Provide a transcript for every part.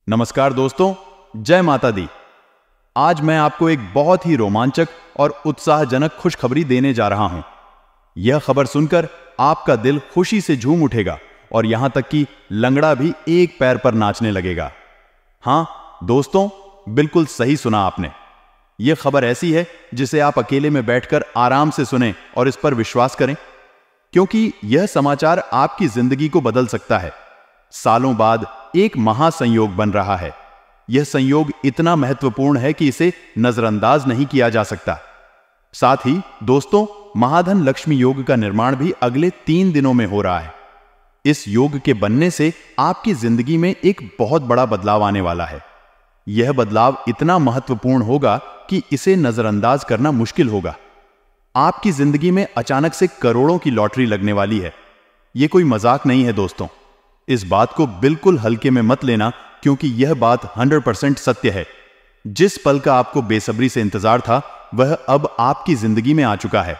नमस्कार दोस्तों, जय माता दी। आज मैं आपको एक बहुत ही रोमांचक और उत्साहजनक खुशखबरी देने जा रहा हूं। यह खबर सुनकर आपका दिल खुशी से झूम उठेगा और यहां तक कि लंगड़ा भी एक पैर पर नाचने लगेगा। हां दोस्तों, बिल्कुल सही सुना आपने। यह खबर ऐसी है जिसे आप अकेले में बैठकर आराम से सुनें और इस पर विश्वास करें, क्योंकि यह समाचार आपकी जिंदगी को बदल सकता है। सालों बाद एक महासंयोग बन रहा है। यह संयोग इतना महत्वपूर्ण है कि इसे नजरअंदाज नहीं किया जा सकता। साथ ही दोस्तों, महाधन लक्ष्मी योग का निर्माण भी अगले 3 दिनों में हो रहा है। इस योग के बनने से आपकी जिंदगी में एक बहुत बड़ा बदलाव आने वाला है। यह बदलाव इतना महत्वपूर्ण होगा कि इसे नजरअंदाज करना मुश्किल होगा। आपकी जिंदगी में अचानक से करोड़ों की लॉटरी लगने वाली है। यह कोई मजाक नहीं है दोस्तों। इस बात को बिल्कुल हल्के में मत लेना, क्योंकि यह बात 100% सत्य है। जिस पल का आपको बेसब्री से इंतजार था, वह अब आपकी जिंदगी में आ चुका है।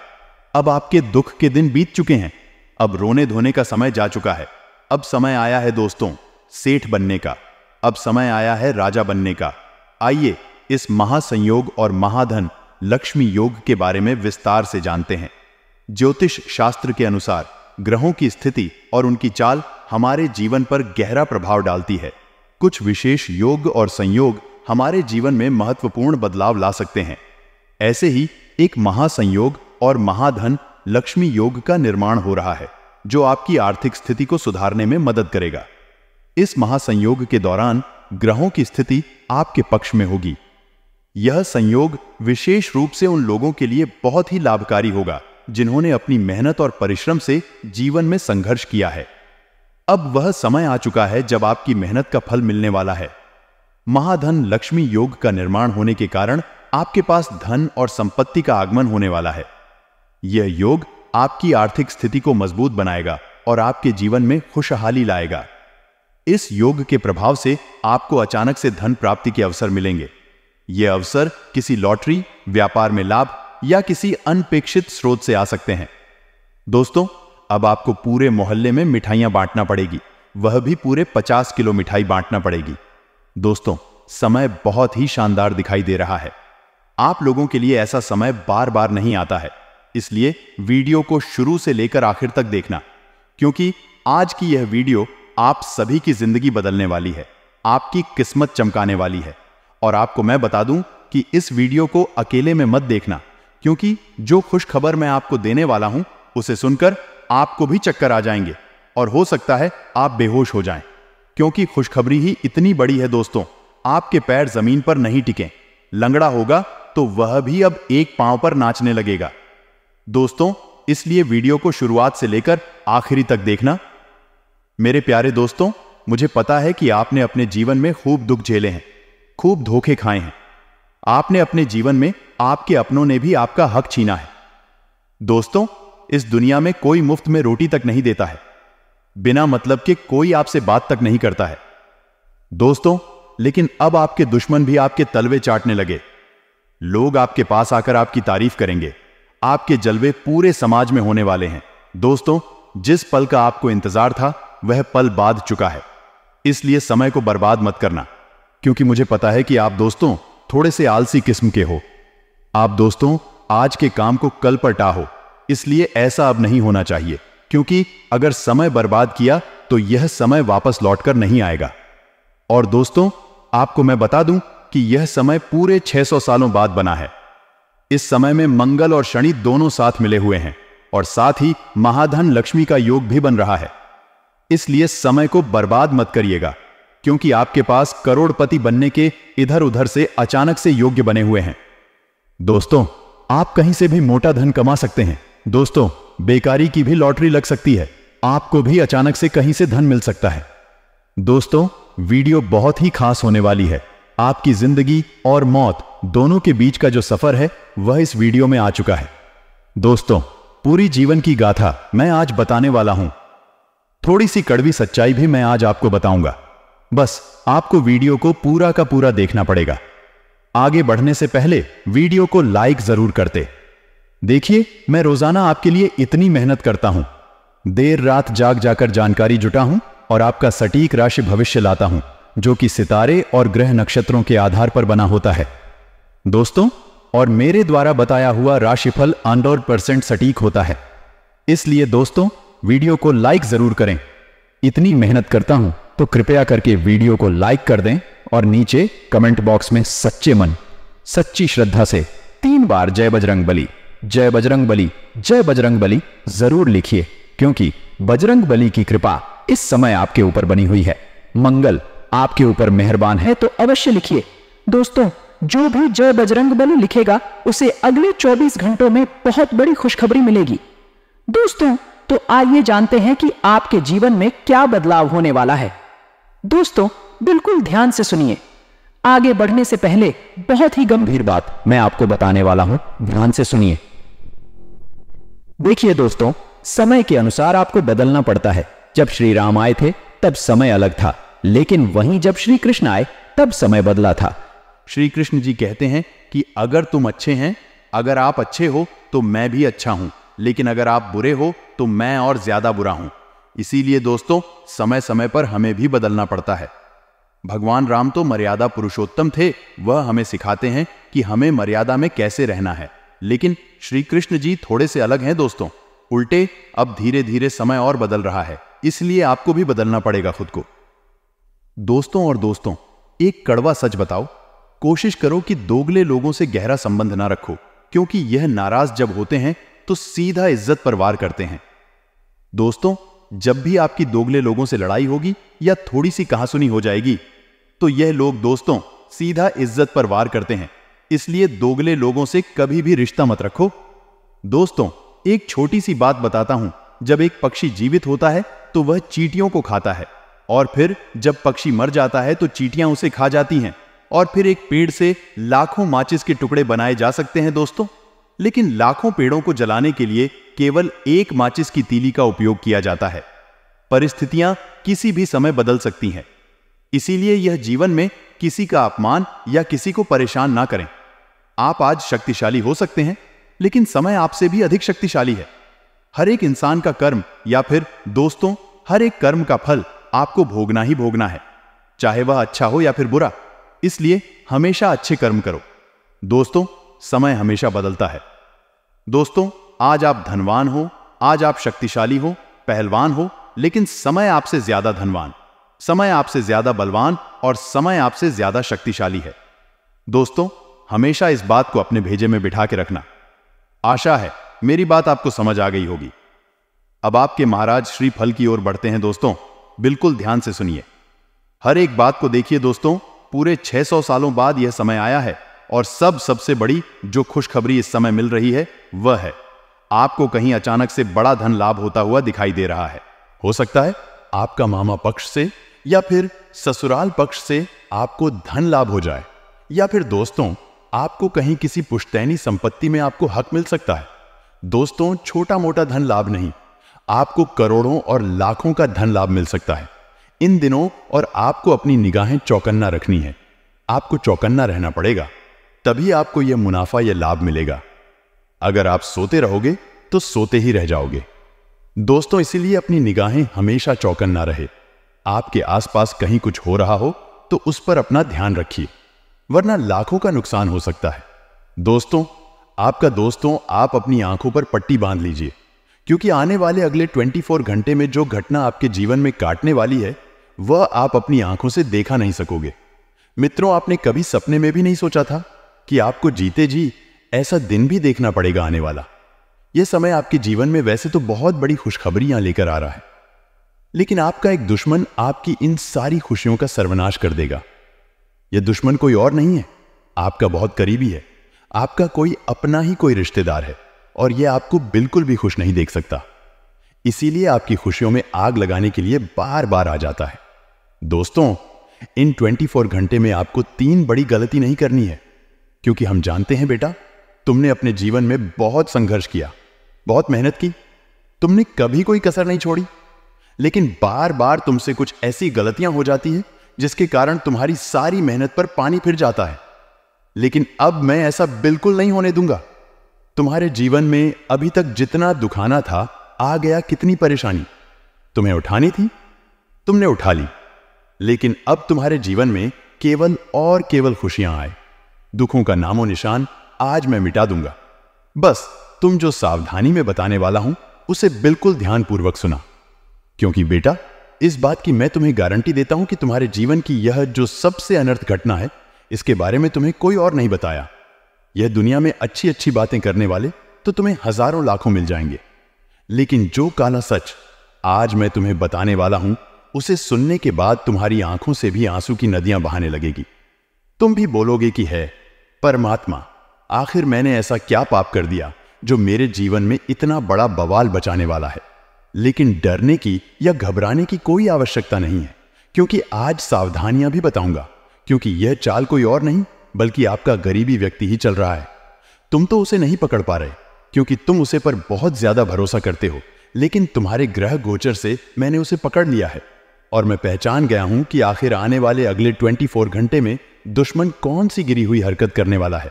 अब आपके दुख के दिन बीत चुके हैं। अब रोने धोने का समय जा चुका है। अब समय आया है दोस्तों सेठ बनने का। अब समय आया है राजा बनने का। आइए इस महासंयोग और महाधन लक्ष्मी योग के बारे में विस्तार से जानते हैं। ज्योतिष शास्त्र के अनुसार ग्रहों की स्थिति और उनकी चाल हमारे जीवन पर गहरा प्रभाव डालती है। कुछ विशेष योग और संयोग हमारे जीवन में महत्वपूर्ण बदलाव ला सकते हैं। ऐसे ही एक महासंयोग और महाधन लक्ष्मी योग का निर्माण हो रहा है, जो आपकी आर्थिक स्थिति को सुधारने में मदद करेगा। इस महासंयोग के दौरान ग्रहों की स्थिति आपके पक्ष में होगी। यह संयोग विशेष रूप से उन लोगों के लिए बहुत ही लाभकारी होगा जिन्होंने अपनी मेहनत और परिश्रम से जीवन में संघर्ष किया है। अब वह समय आ चुका है जब आपकी मेहनत का फल मिलने वाला है। महाधन लक्ष्मी योग का निर्माण होने के कारण आपके पास धन और संपत्ति का आगमन होने वाला है। यह योग आपकी आर्थिक स्थिति को मजबूत बनाएगा और आपके जीवन में खुशहाली लाएगा। इस योग के प्रभाव से आपको अचानक से धन प्राप्ति के अवसर मिलेंगे। यह अवसर किसी लॉटरी, व्यापार में लाभ या किसी अनपेक्षित स्रोत से आ सकते हैं। दोस्तों, अब आपको पूरे मोहल्ले में मिठाइयां बांटना पड़ेगी, वह भी पूरे 50 किलो मिठाई बांटना पड़ेगी। दोस्तों, समय बहुत ही शानदार दिखाई दे रहा है। आप लोगों के लिए ऐसा समय बार बार नहीं आता है, इसलिए वीडियो को शुरू से लेकर आखिर तक देखना, क्योंकि आज की यह वीडियो आप सभी की जिंदगी बदलने वाली है, आपकी किस्मत चमकाने वाली है। और आपको मैं बता दूं कि इस वीडियो को अकेले में मत देखना, क्योंकि जो खुश खबर मैं आपको देने वाला हूं उसे सुनकर आपको भी चक्कर आ जाएंगे और हो सकता है आप बेहोश हो जाएं, क्योंकि खुशखबरी ही इतनी बड़ी है दोस्तों। आपके पैर जमीन पर नहीं टिके। लंगड़ा होगा तो वह भी अब एक पांव पर नाचने लगेगा। दोस्तों, इसलिए वीडियो को शुरुआत से लेकर आखिरी तक देखना। मेरे प्यारे दोस्तों, मुझे पता है कि आपने अपने जीवन में खूब दुख झेले हैं, खूब धोखे खाए हैं। आपने अपने जीवन में आपके अपनों ने भी आपका हक छीना है। दोस्तों, इस दुनिया में कोई मुफ्त में रोटी तक नहीं देता है। बिना मतलब के कोई आपसे बात तक नहीं करता है। दोस्तों, लेकिन अब आपके दुश्मन भी आपके तलवे चाटने लगे। लोग आपके पास आकर आपकी तारीफ करेंगे। आपके जलवे पूरे समाज में होने वाले हैं। दोस्तों, जिस पल का आपको इंतजार था, वह पल बाद चुका है। इसलिए समय को बर्बाद मत करना, क्योंकि मुझे पता है कि आप दोस्तों थोड़े से आलसी किस्म के हो। आप दोस्तों आज के काम को कल पर टाहो। इसलिए ऐसा अब नहीं होना चाहिए, क्योंकि अगर समय बर्बाद किया तो यह समय वापस लौटकर नहीं आएगा। और दोस्तों, आपको मैं बता दूं कि यह समय पूरे 600 सालों बाद बना है। इस समय में मंगल और शनि दोनों साथ मिले हुए हैं और साथ ही महाधन लक्ष्मी का योग भी बन रहा है। इसलिए समय को बर्बाद मत करिएगा, क्योंकि आपके पास करोड़पति बनने के इधर उधर से अचानक से योग्य बने हुए हैं। दोस्तों, आप कहीं से भी मोटा धन कमा सकते हैं। दोस्तों, बेकारी की भी लॉटरी लग सकती है। आपको भी अचानक से कहीं से धन मिल सकता है। दोस्तों, वीडियो बहुत ही खास होने वाली है। आपकी जिंदगी और मौत दोनों के बीच का जो सफर है, वह इस वीडियो में आ चुका है। दोस्तों, पूरी जीवन की गाथा मैं आज बताने वाला हूं। थोड़ी सी कड़वी सच्चाई भी मैं आज आपको बताऊंगा। बस आपको वीडियो को पूरा का पूरा देखना पड़ेगा। आगे बढ़ने से पहले वीडियो को लाइक जरूर करते। देखिए, मैं रोजाना आपके लिए इतनी मेहनत करता हूं, देर रात जाग जाकर जानकारी जुटा हूं और आपका सटीक राशि भविष्य लाता हूं, जो कि सितारे और ग्रह नक्षत्रों के आधार पर बना होता है दोस्तों। और मेरे द्वारा बताया हुआ राशिफल 100% सटीक होता है। इसलिए दोस्तों वीडियो को लाइक जरूर करें। इतनी मेहनत करता हूं तो कृपया करके वीडियो को लाइक कर दें और नीचे कमेंट बॉक्स में सच्चे मन सच्ची श्रद्धा से 3 बार जय बजरंग बली, जय बजरंग बली, जय बजरंग बली जरूर लिखिए, क्योंकि बजरंग बली की कृपा इस समय आपके ऊपर बनी हुई है। मंगल आपके ऊपर मेहरबान है, तो अवश्य लिखिए। दोस्तों जो भी जय बजरंग बली लिखेगा उसे अगले 24 घंटों में बहुत बड़ी खुशखबरी मिलेगी। दोस्तों तो आइए जानते हैं कि आपके जीवन में क्या बदलाव होने वाला है। दोस्तों बिल्कुल ध्यान से सुनिए। आगे बढ़ने से पहले बहुत ही गंभीर बात मैं आपको बताने वाला हूं, ध्यान से सुनिए। देखिए दोस्तों, समय के अनुसार आपको बदलना पड़ता है। जब श्री राम आए थे तब समय अलग था, लेकिन वहीं जब श्री कृष्ण आए तब समय बदला था। श्री कृष्ण जी कहते हैं कि अगर तुम अच्छे हैं, अगर आप अच्छे हो तो मैं भी अच्छा हूं, लेकिन अगर आप बुरे हो तो मैं और ज्यादा बुरा हूं। इसीलिए दोस्तों समय समय पर हमें भी बदलना पड़ता है। भगवान राम तो मर्यादा पुरुषोत्तम थे, वह हमें सिखाते हैं कि हमें मर्यादा में कैसे रहना है। लेकिन श्री कृष्ण जी थोड़े से अलग हैं दोस्तों। उल्टे अब धीरे धीरे समय और बदल रहा है, इसलिए आपको भी बदलना पड़ेगा खुद को। दोस्तों एक कड़वा सच बताओ, कोशिश करो कि दोगले लोगों से गहरा संबंध ना रखो, क्योंकि यह नाराज जब होते हैं तो सीधा इज्जत पर वार करते हैं। दोस्तों जब भी आपकी दोगले लोगों से लड़ाई होगी या थोड़ी सी कहासुनी हो जाएगी तो यह लोग दोस्तों सीधा इज्जत पर वार करते हैं। इसलिए दोगले लोगों से कभी भी रिश्ता मत रखो। दोस्तों एक छोटी सी बात बताता हूं, जब एक पक्षी जीवित होता है तो वह चींटियों को खाता है, और फिर जब पक्षी मर जाता है तो चींटियां उसे खा जाती हैं। और फिर एक पेड़ से लाखों माचिस के टुकड़े बनाए जा सकते हैं दोस्तों, लेकिन लाखों पेड़ों को जलाने के लिए केवल एक माचिस की तीली का उपयोग किया जाता है। परिस्थितियां किसी भी समय बदल सकती हैं, इसीलिए यह जीवन में किसी का अपमान या किसी को परेशान ना करें। आप आज शक्तिशाली हो सकते हैं, लेकिन समय आपसे भी अधिक शक्तिशाली है। हर एक इंसान का कर्म, या फिर दोस्तों हर एक कर्म का फल आपको भोगना ही भोगना है, चाहे वह अच्छा हो या फिर बुरा। इसलिए हमेशा अच्छे कर्म करो। दोस्तों समय हमेशा बदलता है। दोस्तों आज आप धनवान हो, आज आप शक्तिशाली हो, पहलवान हो, लेकिन समय आपसे ज्यादा धनवान, समय आपसे ज्यादा बलवान और समय आपसे ज्यादा शक्तिशाली है। दोस्तों हमेशा इस बात को अपने भेजे में बिठा के रखना। आशा है मेरी बात आपको समझ आ गई होगी। अब आपके महाराज श्री फल की ओर बढ़ते हैं। दोस्तों बिल्कुल ध्यान से सुनिए, हर एक बात को देखिए। दोस्तों पूरे 600 सालों बाद यह समय आया है, और सबसे बड़ी जो खुशखबरी इस समय मिल रही है वह है आपको कहीं अचानक से बड़ा धन लाभ होता हुआ दिखाई दे रहा है। हो सकता है आपका मामा पक्ष से या फिर ससुराल पक्ष से आपको धन लाभ हो जाए, या फिर दोस्तों आपको कहीं किसी पुश्तैनी संपत्ति में आपको हक मिल सकता है। दोस्तों छोटा मोटा धन लाभ नहीं, आपको करोड़ों और लाखों का धन लाभ मिल सकता है इन दिनों। और आपको अपनी निगाहें चौकन्ना रखनी है। आपको चौकन्ना रहना पड़ेगा, तभी आपको यह मुनाफा या लाभ मिलेगा। अगर आप सोते रहोगे तो सोते ही रह जाओगे। दोस्तों इसीलिए अपनी निगाहें हमेशा चौकन्ना रहे। आपके आसपास कहीं कुछ हो रहा हो तो उस पर अपना ध्यान रखिए, वरना लाखों का नुकसान हो सकता है। दोस्तों आप अपनी आंखों पर पट्टी बांध लीजिए, क्योंकि आने वाले अगले 24 घंटे में जो घटना आपके जीवन में काटने वाली है वह आप अपनी आंखों से देखा नहीं सकोगे। मित्रों आपने कभी सपने में भी नहीं सोचा था कि आपको जीते जी ऐसा दिन भी देखना पड़ेगा आने वाला। यह समय आपके जीवन में वैसे तो बहुत बड़ी खुशखबरियां लेकर आ रहा है, लेकिन आपका एक दुश्मन आपकी इन सारी खुशियों का सर्वनाश कर देगा। यह दुश्मन कोई और नहीं है, आपका बहुत करीबी है, आपका कोई अपना ही कोई रिश्तेदार है, और यह आपको बिल्कुल भी खुश नहीं देख सकता। इसीलिए आपकी खुशियों में आग लगाने के लिए बार बार आ जाता है। दोस्तों इन 24 घंटे में आपको 3 बड़ी गलती नहीं करनी है, क्योंकि हम जानते हैं बेटा तुमने अपने जीवन में बहुत संघर्ष किया, बहुत मेहनत की, तुमने कभी कोई कसर नहीं छोड़ी, लेकिन बार बार तुमसे कुछ ऐसी गलतियां हो जाती हैं जिसके कारण तुम्हारी सारी मेहनत पर पानी फिर जाता है। लेकिन अब मैं ऐसा बिल्कुल नहीं होने दूंगा। तुम्हारे जीवन में अभी तक जितना दुखाना था, आ गया कितनी परेशानी तुम्हें उठानी थी, तुमने उठा ली। लेकिन अब तुम्हारे जीवन में केवल और केवल खुशियां आए। दुखों का नामो निशान आज मैं मिटा दूंगा। बस तुम जो सावधानी में बताने वाला हूं उसे बिल्कुल ध्यानपूर्वक सुना, क्योंकि बेटा, इस बात की मैं तुम्हें गारंटी देता हूं कि तुम्हारे जीवन की यह जो सबसे अनर्थ घटना है, इसके बारे में तुम्हें कोई और नहीं बताया। यह दुनिया में अच्छी अच्छी बातें करने वाले तो तुम्हें हजारों लाखों मिल जाएंगे, लेकिन जो काला सच आज मैं तुम्हें बताने वाला हूं, उसे सुनने के बाद तुम्हारी आंखों से भी आंसू की नदियां बहाने लगेगी। तुम भी बोलोगे कि है परमात्मा, आखिर मैंने ऐसा क्या पाप कर दिया जो मेरे जीवन में इतना बड़ा बवाल बचाने वाला है। लेकिन डरने की या घबराने की कोई आवश्यकता नहीं है, क्योंकि आज सावधानियां भी बताऊंगा, क्योंकि यह चाल कोई और नहीं बल्कि आपका गरीबी व्यक्ति ही चल रहा है। तुम तो उसे नहीं पकड़ पा रहे, क्योंकि तुम उसे पर बहुत ज्यादा भरोसा करते हो, लेकिन तुम्हारे ग्रह गोचर से मैंने उसे पकड़ लिया है और मैं पहचान गया हूं कि आखिर आने वाले अगले 24 घंटे में दुश्मन कौन सी गिरी हुई हरकत करने वाला है।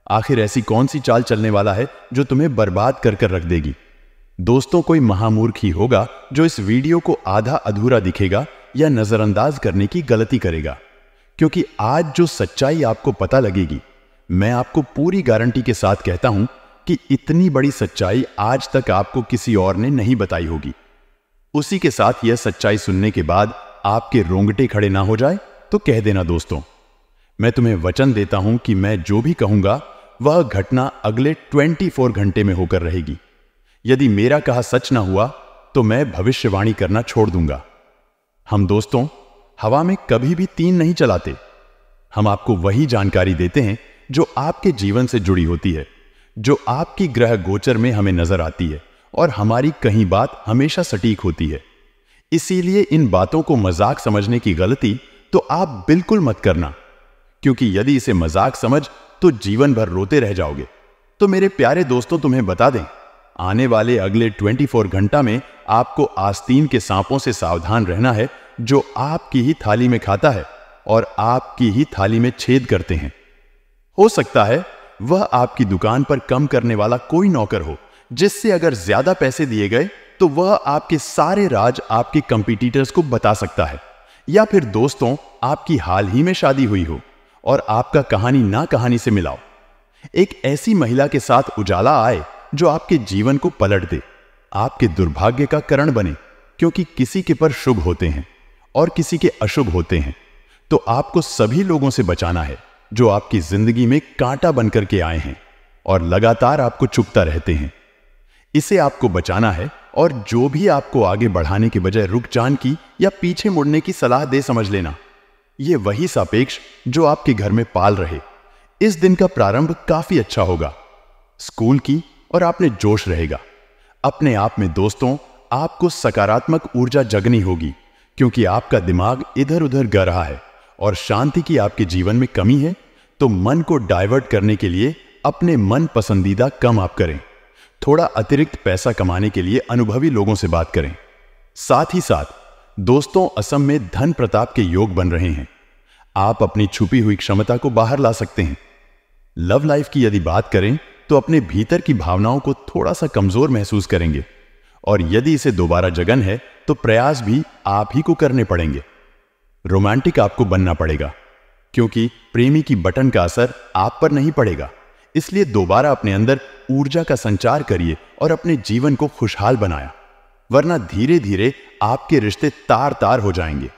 आखिर ऐसी कौन सी चाल चलने वाला है जो तुम्हें बर्बाद कर कर रख देगी। दोस्तों, कोई महामूर्ख ही होगा जो इस वीडियो को आधा अधूरा दिखेगा या नजरअंदाज करने की गलती करेगा, क्योंकि आज जो सच्चाई आपको पता लगेगी, मैं आपको पूरी गारंटी के साथ कहता हूं कि इतनी बड़ी सच्चाई आज तक आपको किसी और ने नहीं बताई होगी। उसी के साथ यह सच्चाई सुनने के बाद आपके रोंगटे खड़े ना हो जाए तो कह देना दोस्तों, मैं तुम्हें वचन देता हूं कि मैं जो भी कहूंगा वह घटना अगले 24 घंटे में होकर रहेगी। यदि मेरा कहा सच ना हुआ तो मैं भविष्यवाणी करना छोड़ दूंगा। हम दोस्तों हवा में कभी भी तीर नहीं चलाते। हम आपको वही जानकारी देते हैं जो आपके जीवन से जुड़ी होती है, जो आपकी ग्रह गोचर में हमें नजर आती है, और हमारी कहीं बात हमेशा सटीक होती है। इसीलिए इन बातों को मजाक समझने की गलती तो आप बिल्कुल मत करना, क्योंकि यदि इसे मजाक समझ तो जीवन भर रोते रह जाओगे। तो मेरे प्यारे दोस्तों, तुम्हें बता दें, आने वाले अगले 24 घंटा में आपको आस्तीन के सांपों से सावधान रहना है, जो आपकी ही थाली में खाता है और आपकी ही थाली में छेद करते हैं। हो सकता है वह आपकी दुकान पर कम करने वाला कोई नौकर हो, जिससे अगर ज्यादा पैसे दिए गए तो वह आपके सारे राज आपके कंपटीटर्स को बता सकता है। या फिर दोस्तों, आपकी हाल ही में शादी हुई हो और आपका कहानी ना कहानी से मिलाओ। एक ऐसी महिला के साथ उजाला आए जो आपके जीवन को पलट दे, आपके दुर्भाग्य का कारण बने, क्योंकि किसी के पर शुभ होते हैं और किसी के अशुभ होते हैं। तो आपको सभी लोगों से बचाना है जो आपकी जिंदगी में कांटा बनकर के आए हैं और लगातार आपको चुभता रहते हैं। इसे आपको बचाना है, और जो भी आपको आगे बढ़ाने के बजाय रुक जान की या पीछे मुड़ने की सलाह दे, समझ लेना यह वही सापेक्ष जो आपके घर में पाल रहे। इस दिन का प्रारंभ काफी अच्छा होगा, स्कूल की और आप में जोश रहेगा। अपने आप में दोस्तों आपको सकारात्मक ऊर्जा जगनी होगी, क्योंकि आपका दिमाग इधर उधर गा रहा है और शांति की आपके जीवन में कमी है। तो मन को डाइवर्ट करने के लिए अपने मन पसंदीदा काम आप करें। थोड़ा अतिरिक्त पैसा कमाने के लिए अनुभवी लोगों से बात करें। साथ ही साथ दोस्तों, असम में धन प्रताप के योग बन रहे हैं। आप अपनी छुपी हुई क्षमता को बाहर ला सकते हैं। लव लाइफ की यदि बात करें तो अपने भीतर की भावनाओं को थोड़ा सा कमजोर महसूस करेंगे, और यदि इसे दोबारा जगन है तो प्रयास भी आप ही को करने पड़ेंगे। रोमांटिक आपको बनना पड़ेगा, क्योंकि प्रेमी की बटन का असर आप पर नहीं पड़ेगा। इसलिए दोबारा अपने अंदर ऊर्जा का संचार करिए और अपने जीवन को खुशहाल बनाया, वरना धीरे धीरे आपके रिश्ते तार तार हो जाएंगे।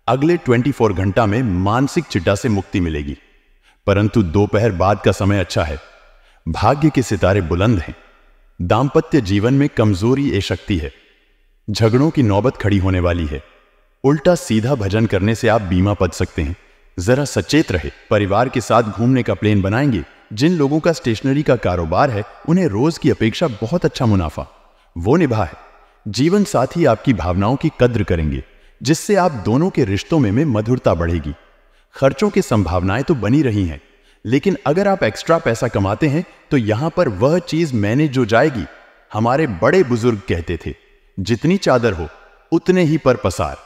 अगले 24 घंटा में मानसिक चिट्टा से मुक्ति मिलेगी, परंतु दोपहर बाद का समय अच्छा है। भाग्य के सितारे बुलंद हैं। दाम्पत्य जीवन में कमजोरी ए शक्ति है। झगड़ों की नौबत खड़ी होने वाली है। उल्टा सीधा भजन करने से आप बीमा पद सकते हैं। जरा सचेत रहे। परिवार के साथ घूमने का प्लान बनाएंगे। जिन लोगों का स्टेशनरी का कारोबार है उन्हें रोज की अपेक्षा बहुत अच्छा मुनाफा वो निभा है। जीवन साथी आपकी भावनाओं की कद्र करेंगे, जिससे आप दोनों के रिश्तों में मधुरता बढ़ेगी। खर्चों की संभावनाएं तो बनी रही हैं, लेकिन अगर आप एक्स्ट्रा पैसा कमाते हैं तो यहां पर वह चीज मैनेज हो जाएगी। हमारे बड़े बुजुर्ग कहते थे, जितनी चादर हो उतने ही पर पसार।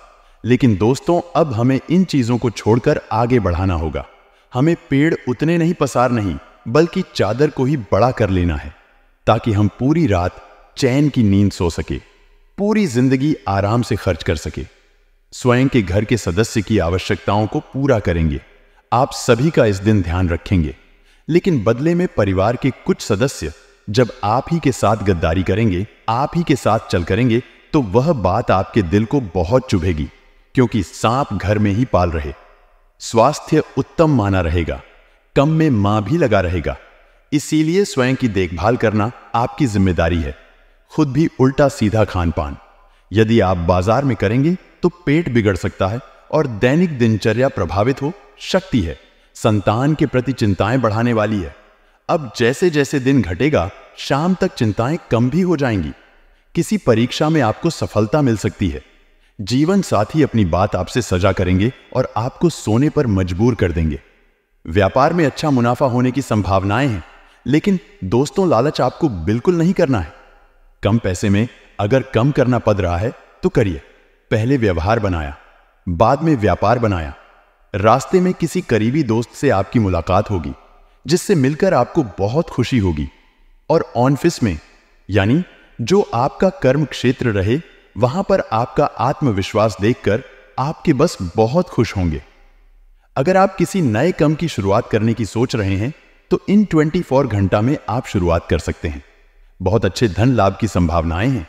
लेकिन दोस्तों, अब हमें इन चीजों को छोड़कर आगे बढ़ाना होगा। हमें पेड़ उतने नहीं पसार नहीं, बल्कि चादर को ही बड़ा कर लेना है, ताकि हम पूरी रात चैन की नींद सो सके, पूरी जिंदगी आराम से खर्च कर सके। स्वयं के घर के सदस्य की आवश्यकताओं को पूरा करेंगे। आप सभी का इस दिन ध्यान रखेंगे, लेकिन बदले में परिवार के कुछ सदस्य जब आप ही के साथ गद्दारी करेंगे, आप ही के साथ चल करेंगे, तो वह बात आपके दिल को बहुत चुभेगी, क्योंकि सांप घर में ही पाल रहे। स्वास्थ्य उत्तम माना रहेगा, कम में मां भी लगा रहेगा। इसीलिए स्वयं की देखभाल करना आपकी जिम्मेदारी है। खुद भी उल्टा सीधा खान पान यदि आप बाजार में करेंगे तो पेट बिगड़ सकता है और दैनिक दिनचर्या प्रभावित हो सकती है। संतान के प्रति चिंताएं बढ़ाने वाली है। अब जैसे जैसे दिन घटेगा, शाम तक चिंताएं कम भी हो जाएंगी। किसी परीक्षा में आपको सफलता मिल सकती है। जीवन साथी अपनी बात आपसे सजा करेंगे और आपको सोने पर मजबूर कर देंगे। व्यापार में अच्छा मुनाफा होने की संभावनाएं हैं, लेकिन दोस्तों लालच आपको बिल्कुल नहीं करना है। कम पैसे में अगर कम करना पड़ रहा है तो करिए। पहले व्यवहार बनाया, बाद में व्यापार बनाया। रास्ते में किसी करीबी दोस्त से आपकी मुलाकात होगी, जिससे मिलकर आपको बहुत खुशी होगी। और ऑफिस में, यानी जो आपका कर्म क्षेत्र रहे, वहां पर आपका आत्मविश्वास देखकर आपके बस बहुत खुश होंगे। अगर आप किसी नए काम की शुरुआत करने की सोच रहे हैं तो इन 24 घंटा में आप शुरुआत कर सकते हैं। बहुत अच्छे धन लाभ की संभावनाएं हैं।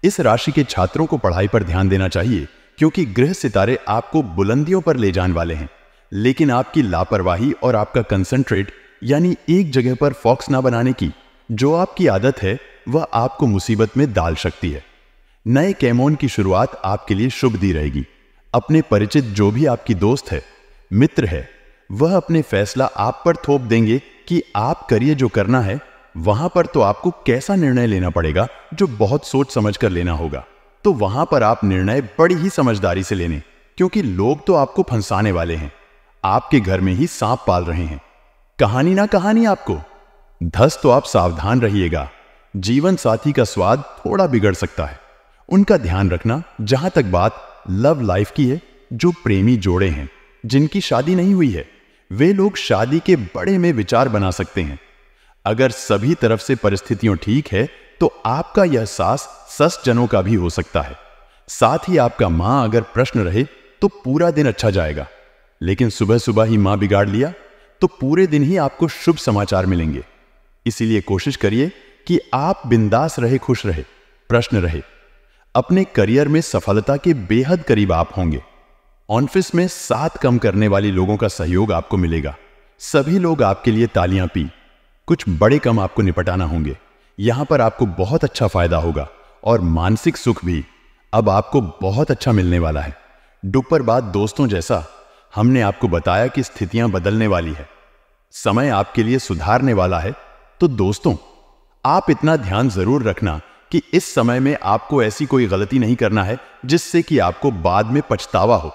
इस राशि के छात्रों को पढ़ाई पर ध्यान देना चाहिए, क्योंकि ग्रह सितारे आपको बुलंदियों पर ले जाने वाले हैं। लेकिन आपकी लापरवाही और आपका कंसंट्रेट, यानी एक जगह पर फोकस ना बनाने की जो आपकी आदत है, वह आपको मुसीबत में डाल सकती है। नए कैमोन की शुरुआत आपके लिए शुभ दी रहेगी। अपने परिचित जो भी आपकी दोस्त है, मित्र है, वह अपने फैसला आप पर थोप देंगे कि आप करिए जो करना है। वहां पर तो आपको कैसा निर्णय लेना पड़ेगा जो बहुत सोच समझ कर लेना होगा। तो वहां पर आप निर्णय बड़ी ही समझदारी से लेने, क्योंकि लोग तो आपको फंसाने वाले हैं। आपके घर में ही सांप पाल रहे हैं। कहानी ना कहानी आपको। धस तो आप सावधान रहिएगा। जीवन साथी का स्वाद थोड़ा बिगड़ सकता है। उनका ध्यान रखना। जहां तक बात लव लाइफ की है, जो प्रेमी जोड़े हैं जिनकी शादी नहीं हुई है, वे लोग शादी के बड़े में विचार बना सकते हैं। अगर सभी तरफ से परिस्थितियां ठीक है तो आपका यह सास सस जनों का भी हो सकता है। साथ ही आपका मां अगर प्रश्न रहे तो पूरा दिन अच्छा जाएगा, लेकिन सुबह सुबह ही मां बिगाड़ लिया तो पूरे दिन ही आपको शुभ समाचार मिलेंगे। इसीलिए कोशिश करिए कि आप बिंदास रहे, खुश रहे, प्रश्न रहे। अपने करियर में सफलता के बेहद करीब आप होंगे। ऑफिस में साथ कम करने वाली लोगों का सहयोग आपको मिलेगा। सभी लोग आपके लिए तालियां पी। कुछ बड़े कम आपको निपटाना होंगे। यहां पर आपको बहुत अच्छा फायदा होगा और मानसिक सुख भी अब आपको बहुत अच्छा मिलने वाला है। डुप्पर बात दोस्तों, जैसा हमने आपको बताया कि स्थितियां बदलने वाली है, समय आपके लिए सुधारने वाला है, तो दोस्तों आप इतना ध्यान जरूर रखना कि इस समय में आपको ऐसी कोई गलती नहीं करना है जिससे कि आपको बाद में पछतावा हो।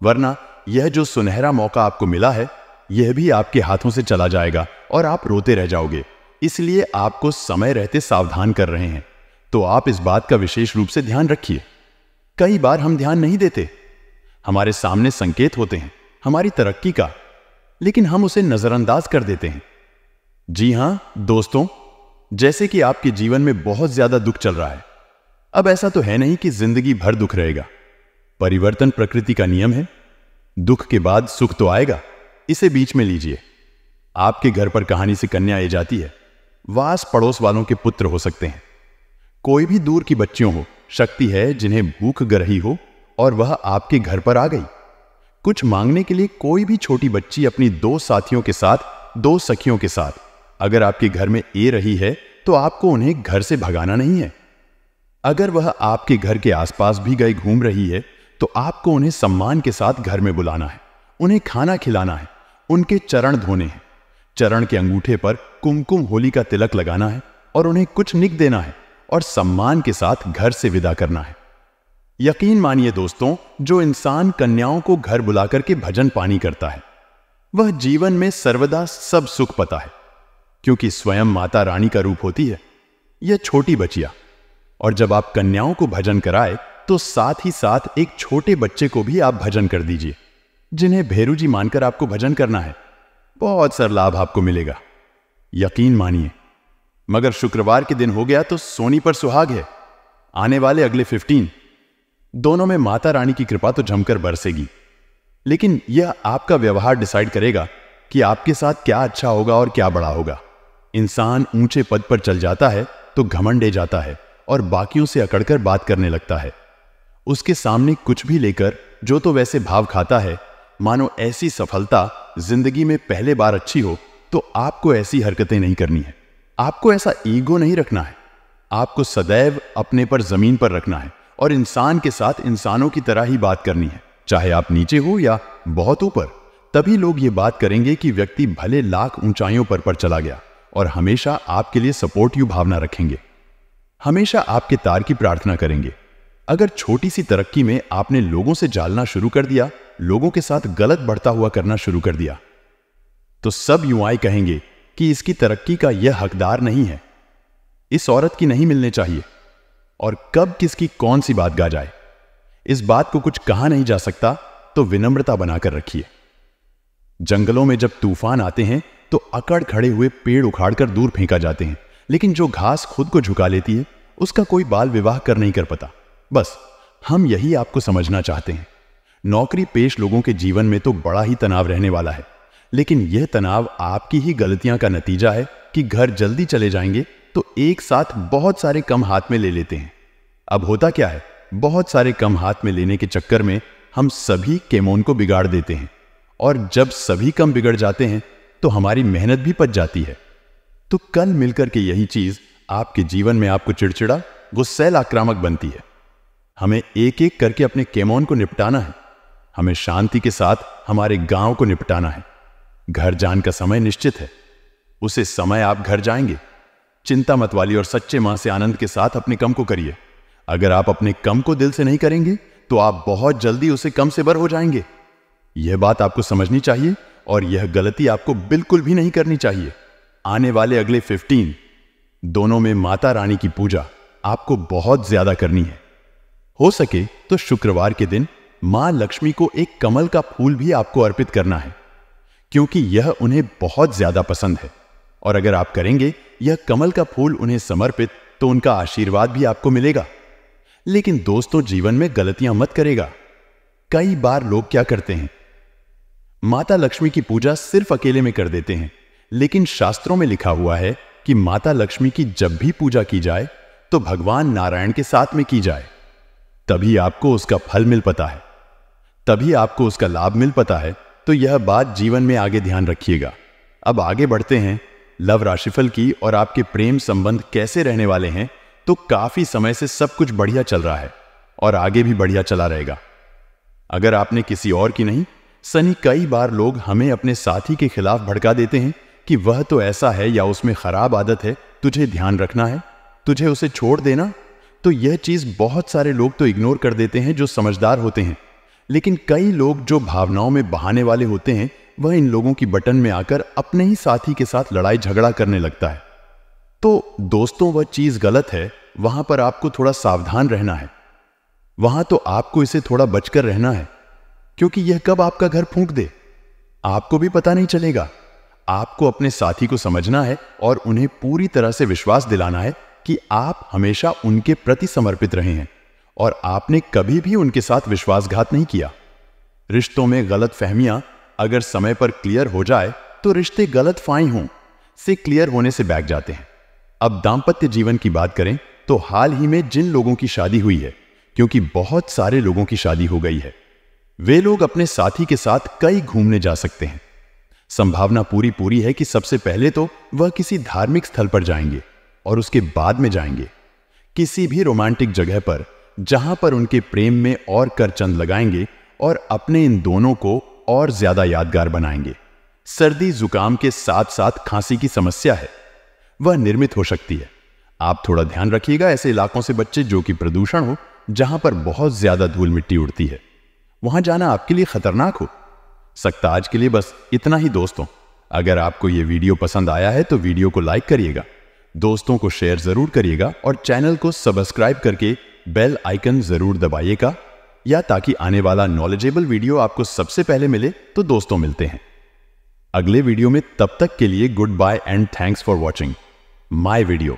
वरना यह जो सुनहरा मौका आपको मिला है, यह भी आपके हाथों से चला जाएगा और आप रोते रह जाओगे। इसलिए आपको समय रहते सावधान कर रहे हैं, तो आप इस बात का विशेष रूप से ध्यान रखिए। कई बार हम ध्यान नहीं देते। हमारे सामने संकेत होते हैं हमारी तरक्की का, लेकिन हम उसे नजरअंदाज कर देते हैं। जी हां दोस्तों, जैसे कि आपके जीवन में बहुत ज्यादा दुख चल रहा है। अब ऐसा तो है नहीं कि जिंदगी भर दुख रहेगा। परिवर्तन प्रकृति का नियम है। दुख के बाद सुख तो आएगा। इसे बीच में लीजिए। आपके घर पर कहानी से कन्या आ जाती है। वास पड़ोस वालों के पुत्र हो सकते हैं। कोई भी दूर की बच्चियों हो, शक्ति है जिन्हें भूख गरही हो और वह आपके घर पर आ गई। कुछ मांगने के लिए कोई भी छोटी बच्ची अपनी दो साथियों के साथ, दो सखियों के साथ अगर आपके घर में ए रही है तो आपको उन्हें घर से भगाना नहीं है। अगर वह आपके घर के आसपास भी गई घूम रही है तो आपको उन्हें सम्मान के साथ घर में बुलाना है, उन्हें खाना खिलाना है, उनके चरण धोने हैं, चरण के अंगूठे पर कुमकुम होली का तिलक लगाना है और उन्हें कुछ निक देना है और सम्मान के साथ घर से विदा करना है। यकीन मानिए दोस्तों, जो इंसान कन्याओं को घर बुलाकर के भजन पानी करता है, वह जीवन में सर्वदा सब सुख पाता है, क्योंकि स्वयं माता रानी का रूप होती है यह छोटी बचिया। और जब आप कन्याओं को भजन कराए तो साथ ही साथ एक छोटे बच्चे को भी आप भजन कर दीजिए, जिन्हें भेरू जी मानकर आपको भजन करना है। बहुत सारा लाभ आपको मिलेगा, यकीन मानिए। मगर शुक्रवार के दिन हो गया तो सोनी पर सुहाग है। आने वाले अगले 15 दोनों में माता रानी की कृपा तो जमकर बरसेगी, लेकिन यह आपका व्यवहार डिसाइड करेगा कि आपके साथ क्या अच्छा होगा और क्या बड़ा होगा। इंसान ऊंचे पद पर चल जाता है तो घमंड जाता है और बाकियों से अकड़कर बात करने लगता है। उसके सामने कुछ भी लेकर जो तो वैसे भाव खाता है मानो ऐसी सफलता जिंदगी में पहले बार अच्छी हो, तो आपको ऐसी हरकतें नहीं करनी है। आपको ऐसा ईगो नहीं रखना है। आपको सदैव अपने पर जमीन पर रखना है और इंसान के साथ इंसानों की तरह ही बात करनी है, चाहे आप नीचे हो या बहुत ऊपर। तभी लोग ये बात करेंगे कि व्यक्ति भले लाख ऊंचाइयों पर चला गया, और हमेशा आपके लिए सपोर्टिव भावना रखेंगे, हमेशा आपके तार की प्रार्थना करेंगे। अगर छोटी सी तरक्की में आपने लोगों से जालना शुरू कर दिया, लोगों के साथ गलत बढ़ता हुआ करना शुरू कर दिया, तो सब युवाएं कहेंगे कि इसकी तरक्की का यह हकदार नहीं है, इस औरत की नहीं मिलने चाहिए। और कब किसकी कौन सी बात गा जाए, इस बात को कुछ कहा नहीं जा सकता, तो विनम्रता बनाकर रखिए। जंगलों में जब तूफान आते हैं तो अकड़ खड़े हुए पेड़ उखाड़कर दूर फेंका जाते हैं, लेकिन जो घास खुद को झुका लेती है उसका कोई बाल विवाह कर नहीं कर पाता। बस हम यही आपको समझना चाहते हैं। नौकरी पेश लोगों के जीवन में तो बड़ा ही तनाव रहने वाला है, लेकिन यह तनाव आपकी ही गलतियां का नतीजा है कि घर जल्दी चले जाएंगे तो एक साथ बहुत सारे कम हाथ में ले लेते हैं। अब होता क्या है, बहुत सारे कम हाथ में लेने के चक्कर में हम सभी केमोन को बिगाड़ देते हैं, और जब सभी कम बिगड़ जाते हैं तो हमारी मेहनत भी पच जाती है। तो कल मिलकर के यही चीज आपके जीवन में आपको चिड़चिड़ा, गुस्सैल, आक्रामक बनती है। हमें एक एक करके अपने केमोन को निपटाना है। हमें शांति के साथ हमारे गांव को निपटाना है। घर जान का समय निश्चित है, उसे समय आप घर जाएंगे। चिंता मत वाली और सच्चे मां से आनंद के साथ अपने कम को करिए। अगर आप अपने कम को दिल से नहीं करेंगे तो आप बहुत जल्दी उसे कम से बर हो जाएंगे। यह बात आपको समझनी चाहिए, और यह गलती आपको बिल्कुल भी नहीं करनी चाहिए। आने वाले अगले 15 दोनों में माता रानी की पूजा आपको बहुत ज्यादा करनी है। हो सके तो शुक्रवार के दिन मां लक्ष्मी को एक कमल का फूल भी आपको अर्पित करना है, क्योंकि यह उन्हें बहुत ज्यादा पसंद है। और अगर आप करेंगे यह कमल का फूल उन्हें समर्पित, तो उनका आशीर्वाद भी आपको मिलेगा। लेकिन दोस्तों, जीवन में गलतियां मत करेगा। कई बार लोग क्या करते हैं, माता लक्ष्मी की पूजा सिर्फ अकेले में कर देते हैं, लेकिन शास्त्रों में लिखा हुआ है कि माता लक्ष्मी की जब भी पूजा की जाए तो भगवान नारायण के साथ में की जाए, तभी आपको उसका फल मिल पाता है, तभी आपको उसका लाभ मिल पाता है। तो यह बात जीवन में आगे ध्यान रखिएगा। अब आगे बढ़ते हैं लव राशिफल की, और आपके प्रेम संबंध कैसे रहने वाले हैं। तो काफी समय से सब कुछ बढ़िया चल रहा है और आगे भी बढ़िया चला रहेगा। अगर आपने किसी और की नहीं, सनी कई बार लोग हमें अपने साथी के खिलाफ भड़का देते हैं कि वह तो ऐसा है या उसमें खराब आदत है, तुझे ध्यान रखना है, तुझे उसे छोड़ देना। तो यह चीज बहुत सारे लोग तो इग्नोर कर देते हैं जो समझदार होते हैं, लेकिन कई लोग जो भावनाओं में बहाने वाले होते हैं, वह इन लोगों की बटन में आकर अपने ही साथी के साथ लड़ाई झगड़ा करने लगता है। तो दोस्तों, वह चीज गलत है, वहां पर आपको थोड़ा सावधान रहना है। वहां तो आपको इसे थोड़ा बचकर रहना है, क्योंकि यह कब आपका घर फूंक दे आपको भी पता नहीं चलेगा। आपको अपने साथी को समझना है और उन्हें पूरी तरह से विश्वास दिलाना है कि आप हमेशा उनके प्रति समर्पित रहे हैं और आपने कभी भी उनके साथ विश्वासघात नहीं किया। रिश्तों में गलत फहमियां अगर समय पर क्लियर हो जाए तो रिश्ते गलत फाई हों से क्लियर होने से बैठ जाते हैं। अब दाम्पत्य जीवन की बात करें तो हाल ही में जिन लोगों की शादी हुई है, क्योंकि बहुत सारे लोगों की शादी हो गई है, वे लोग अपने साथी के साथ कई घूमने जा सकते हैं। संभावना पूरी है कि सबसे पहले तो वह किसी धार्मिक स्थल पर जाएंगे और उसके बाद में जाएंगे किसी भी रोमांटिक जगह पर, जहां पर उनके प्रेम में और कर चंद लगाएंगे और अपने इन दोनों को और ज्यादा यादगार बनाएंगे। सर्दी जुकाम के साथ साथ खांसी की समस्या है, वह निर्मित हो सकती है। आप थोड़ा ध्यान रखिएगा ऐसे इलाकों से बच्चे जो कि प्रदूषण हो, जहां पर बहुत ज्यादा धूल मिट्टी उड़ती है, वहां जाना आपके लिए खतरनाक हो सकता। आज के लिए बस इतना ही दोस्तों। अगर आपको यह वीडियो पसंद आया है तो वीडियो को लाइक करिएगा, दोस्तों को शेयर जरूर करिएगा और चैनल को सब्सक्राइब करके बेल आइकन जरूर दबाइएगा, या ताकि आने वाला नॉलेजेबल वीडियो आपको सबसे पहले मिले। तो दोस्तों, मिलते हैं अगले वीडियो में, तब तक के लिए goodbye and thanks for watching my video.